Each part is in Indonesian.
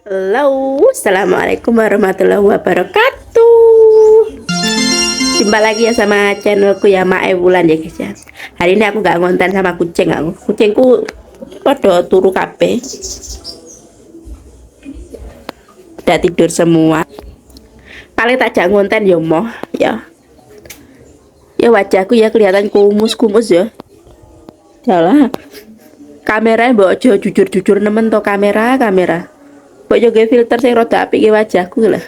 Halo, assalamualaikum warahmatullahi wabarakatuh. Jumpa lagi ya sama channelku ya Mae Wulan ya guys ya. Hari ini aku nggak ngonten sama kucing aku. Kucingku pada turu kabeh. Udah tidur semua. Paling tak jak ngonten ya moh ya. Ya wajahku ya kelihatan kumus-kumus ya. Yalah. Kamera mbok aja jujur-jujur nemen to kamera. Mbok joge filter sing rada apik wajahku lah.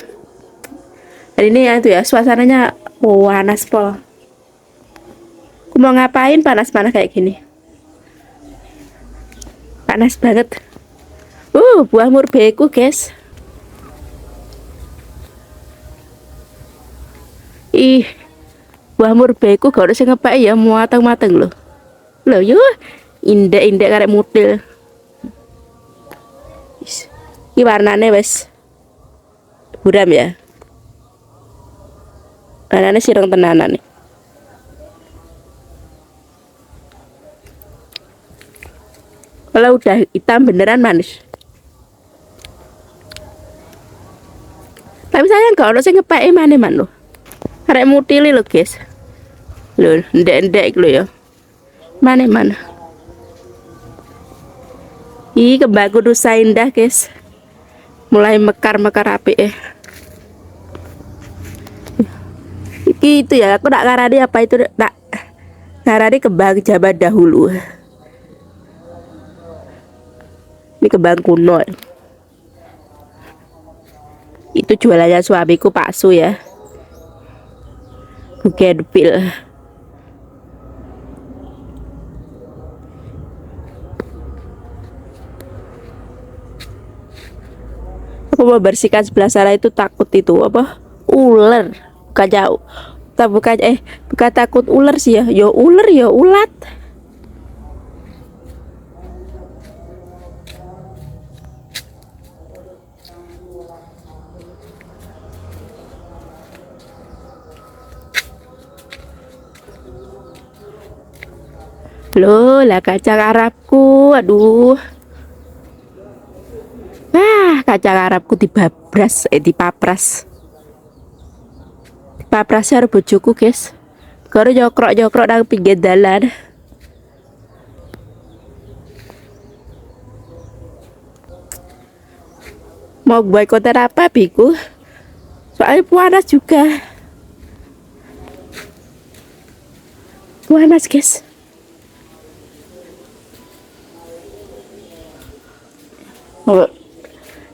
Hari ini ya itu ya suasananya panas pol. Aku mau ngapain panas-panas kayak gini? Panas banget. Buah murbeku guys. Ih, buah murbeku gak usah ngepak ya mateng-mateng loh. Loh yo, indek-indek karek mutil. Ini warnanya wes buram ya. Warnanya sireng tenanan nih. Kalau udah hitam beneran manis. Tapi sayang gak ada sing ngepeke man loh. Arek mutili loh guys. Loh, ndek-ndek loh ya. Mana. Ih, kembangku Nusa Indah guys. Mulai mekar-mekar apik itu ya, aku nak ngarani apa itu, nak ngarani kembang zaman dahulu. Ini kembang kuno. Itu jualannya suamiku Pak Su ya. Bugenvil. Aku mau bersihkan sebelah sana itu takut itu apa? Ular. Bukan jauh. Bukan takut ular sih ya. Ya ular ya ulat. Loh, lah kacang Arabku. Aduh. Kacang Arabku dipapras. Dipaprasnya harus bojoku guys. Karo jokrok-jokrok nang pinggir dalan. Mau buat konten apa biku? Soalnya panas juga. Panas guys.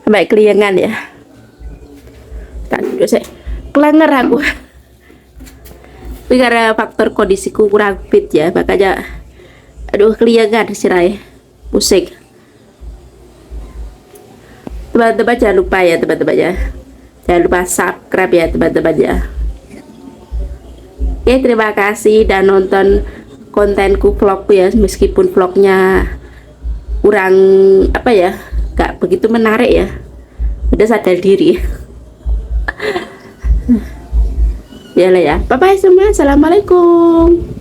Sampai keliengan ya. Tak duduk saya kelenger aku. Tapi karena faktor kondisiku kurang fit ya, makanya aduh keliengan sirai musik. Teman-teman jangan lupa ya teman-teman ya. Jangan lupa subscribe ya teman-teman ya. Oke, terima kasih dan nonton kontenku vlogku ya, meskipun vlognya kurang apa ya, gak begitu menarik ya. Udah sadar diri. Ya lah ya. Bye bye semua. Assalamualaikum.